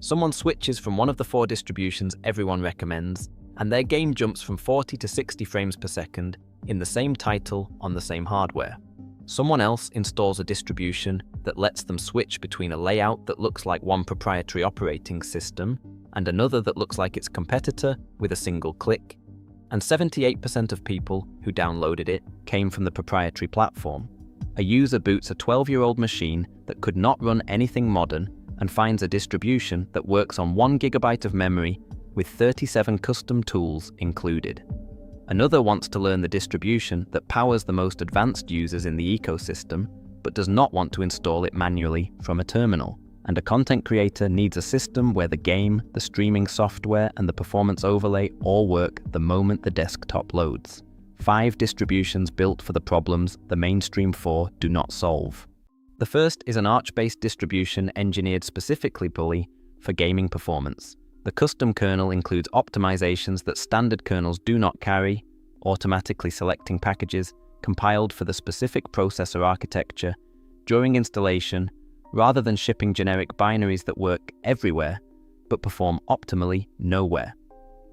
Someone switches from one of the 4 distributions everyone recommends, and their game jumps from 40 to 60 frames per second in the same title on the same hardware. Someone else installs a distribution that lets them switch between a layout that looks like one proprietary operating system and another that looks like its competitor with a single click. And 78% of people who downloaded it came from the proprietary platform. A user boots a 12-year-old machine that could not run anything modern and finds a distribution that works on 1 GB of memory with 37 custom tools included. Another wants to learn the distribution that powers the most advanced users in the ecosystem, but does not want to install it manually from a terminal. And a content creator needs a system where the game, the streaming software, and the performance overlay all work the moment the desktop loads. 5 distributions built for the problems the mainstream 4 do not solve. The first is an Arch-based distribution engineered specifically for gaming performance. The custom kernel includes optimizations that standard kernels do not carry, automatically selecting packages compiled for the specific processor architecture during installation, rather than shipping generic binaries that work everywhere, but perform optimally nowhere.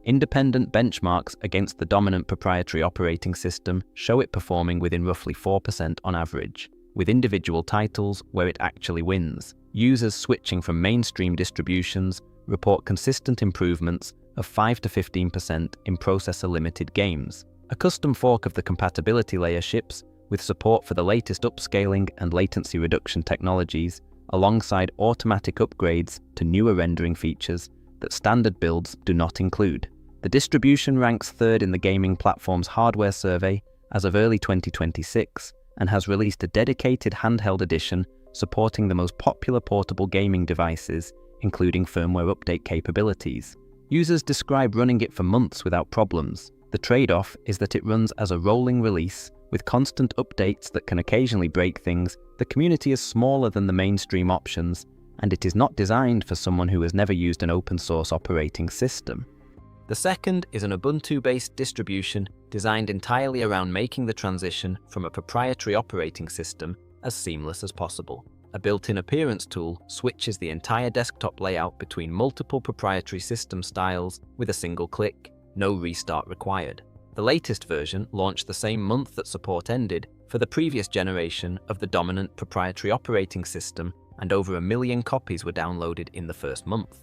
Independent benchmarks against the dominant proprietary operating system show it performing within roughly 4% on average, with individual titles where it actually wins. Users switching from mainstream distributions report consistent improvements of 5 to 15% in processor-limited games. A custom fork of the compatibility layer ships with support for the latest upscaling and latency reduction technologies, alongside automatic upgrades to newer rendering features that standard builds do not include. The distribution ranks 3rd in the gaming platform's hardware survey as of early 2026 and has released a dedicated handheld edition supporting the most popular portable gaming devices, including firmware update capabilities. Users describe running it for months without problems. The trade-off is that it runs as a rolling release, with constant updates that can occasionally break things. The community is smaller than the mainstream options, and it is not designed for someone who has never used an open-source operating system. The second is an Ubuntu-based distribution designed entirely around making the transition from a proprietary operating system as seamless as possible. A built-in appearance tool switches the entire desktop layout between multiple proprietary system styles with a single click, no restart required. The latest version launched the same month that support ended for the previous generation of the dominant proprietary operating system, and over 1 million copies were downloaded in the first month.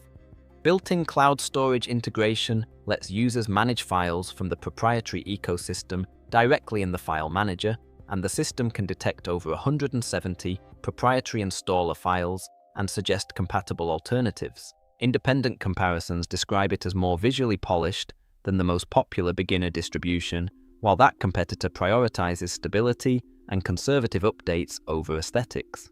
Built-in cloud storage integration lets users manage files from the proprietary ecosystem directly in the file manager, and the system can detect over 170 proprietary installer files and suggest compatible alternatives. Independent comparisons describe it as more visually polished than the most popular beginner distribution, while that competitor prioritizes stability and conservative updates over aesthetics.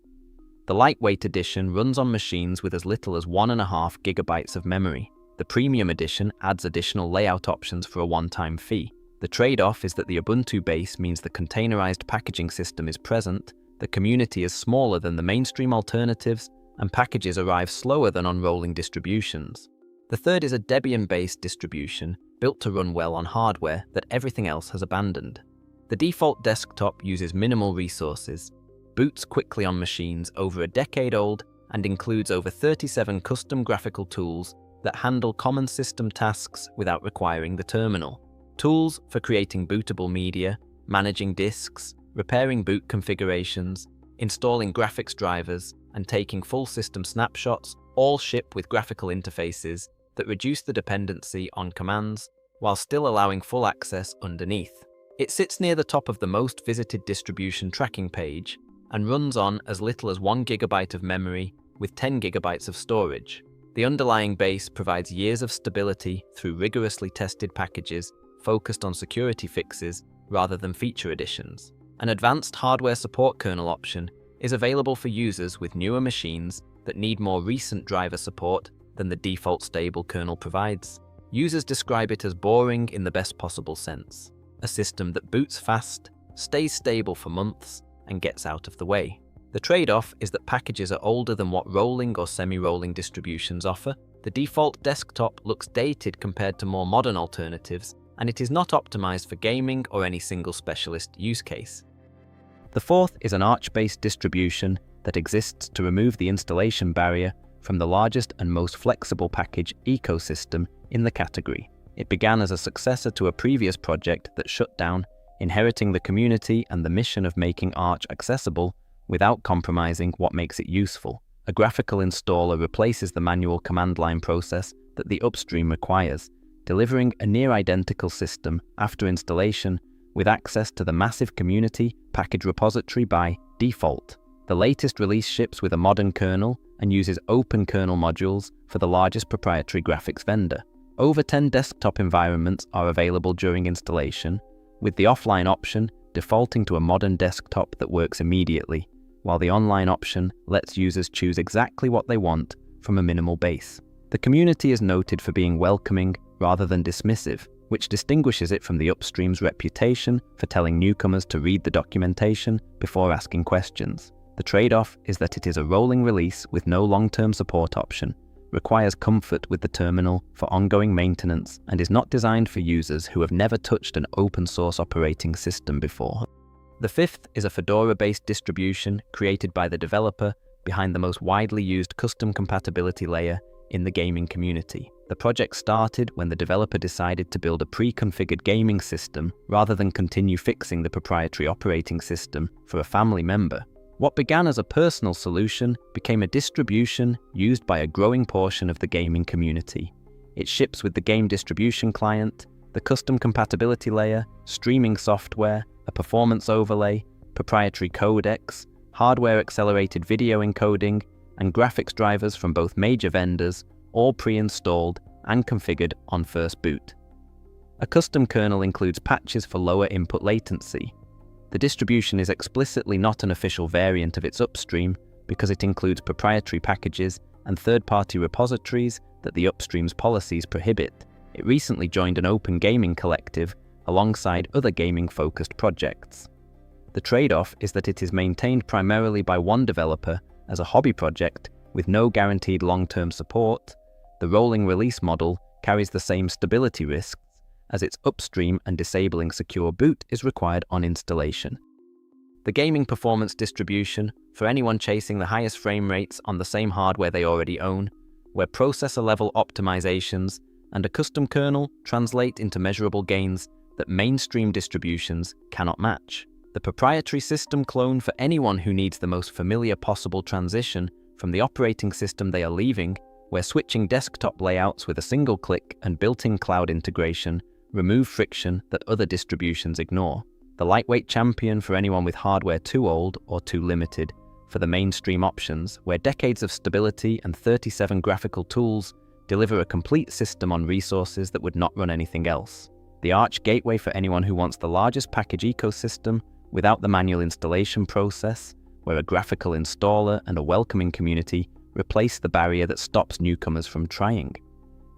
The lightweight edition runs on machines with as little as 1.5 GB of memory. The premium edition adds additional layout options for a one-time fee. The trade-off is that the Ubuntu base means the containerized packaging system is present, the community is smaller than the mainstream alternatives, and packages arrive slower than on rolling distributions. The third is a Debian-based distribution built to run well on hardware that everything else has abandoned. The default desktop uses minimal resources, boots quickly on machines over a decade old, and includes over 37 custom graphical tools that handle common system tasks without requiring the terminal. Tools for creating bootable media, managing disks, repairing boot configurations, installing graphics drivers, and taking full system snapshots all ship with graphical interfaces that reduce the dependency on commands while still allowing full access underneath. It sits near the top of the most visited distribution tracking page and runs on as little as 1 GB of memory with 10 GB of storage. The underlying base provides years of stability through rigorously tested packages focused on security fixes rather than feature additions. An advanced hardware support kernel option is available for users with newer machines that need more recent driver support than the default stable kernel provides. Users describe it as boring in the best possible sense, a system that boots fast, stays stable for months, and gets out of the way. The trade-off is that packages are older than what rolling or semi-rolling distributions offer. The default desktop looks dated compared to more modern alternatives, and it is not optimized for gaming or any single specialist use case. The fourth is an Arch-based distribution that exists to remove the installation barrier from the largest and most flexible package ecosystem in the category. It began as a successor to a previous project that shut down, inheriting the community and the mission of making Arch accessible without compromising what makes it useful. A graphical installer replaces the manual command line process that the upstream requires, delivering a near-identical system after installation with access to the massive community package repository by default. The latest release ships with a modern kernel and uses open kernel modules for the largest proprietary graphics vendor. Over 10 desktop environments are available during installation, with the offline option defaulting to a modern desktop that works immediately, while the online option lets users choose exactly what they want from a minimal base. The community is noted for being welcoming rather than dismissive, which distinguishes it from the upstream's reputation for telling newcomers to read the documentation before asking questions. The trade-off is that it is a rolling release with no long-term support option, requires comfort with the terminal for ongoing maintenance, and is not designed for users who have never touched an open-source operating system before. The fifth is a Fedora-based distribution created by the developer behind the most widely used custom compatibility layer in the gaming community. The project started when the developer decided to build a pre-configured gaming system rather than continue fixing the proprietary operating system for a family member. What began as a personal solution became a distribution used by a growing portion of the gaming community. It ships with the game distribution client, the custom compatibility layer, streaming software, a performance overlay, proprietary codecs, hardware-accelerated video encoding, and graphics drivers from both major vendors, all pre-installed and configured on first boot. A custom kernel includes patches for lower input latency. The distribution is explicitly not an official variant of its upstream because it includes proprietary packages and third-party repositories that the upstream's policies prohibit. It recently joined an open gaming collective alongside other gaming-focused projects. The trade-off is that it is maintained primarily by one developer as a hobby project with no guaranteed long-term support. The rolling release model carries the same stability risks as its upstream, and disabling secure boot is required on installation. The gaming performance distribution, for anyone chasing the highest frame rates on the same hardware they already own, where processor-level optimizations and a custom kernel translate into measurable gains that mainstream distributions cannot match. The proprietary system clone for anyone who needs the most familiar possible transition from the operating system they are leaving, where switching desktop layouts with a single click and built-in cloud integration remove friction that other distributions ignore. The lightweight champion for anyone with hardware too old or too limited for the mainstream options, where decades of stability and 37 graphical tools deliver a complete system on resources that would not run anything else. The Arch gateway for anyone who wants the largest package ecosystem without the manual installation process, where a graphical installer and a welcoming community replace the barrier that stops newcomers from trying.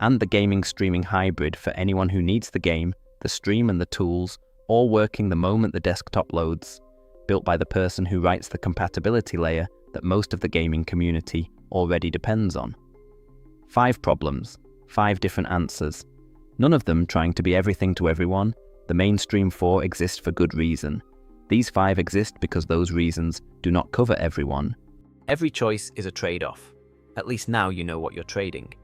And the gaming streaming hybrid for anyone who needs the game, the stream and the tools, all working the moment the desktop loads, built by the person who writes the compatibility layer that most of the gaming community already depends on. 5 problems, 5 different answers. None of them trying to be everything to everyone. The mainstream 4 exist for good reason. These 5 exist because those reasons do not cover everyone. Every choice is a trade-off. At least now you know what you're trading.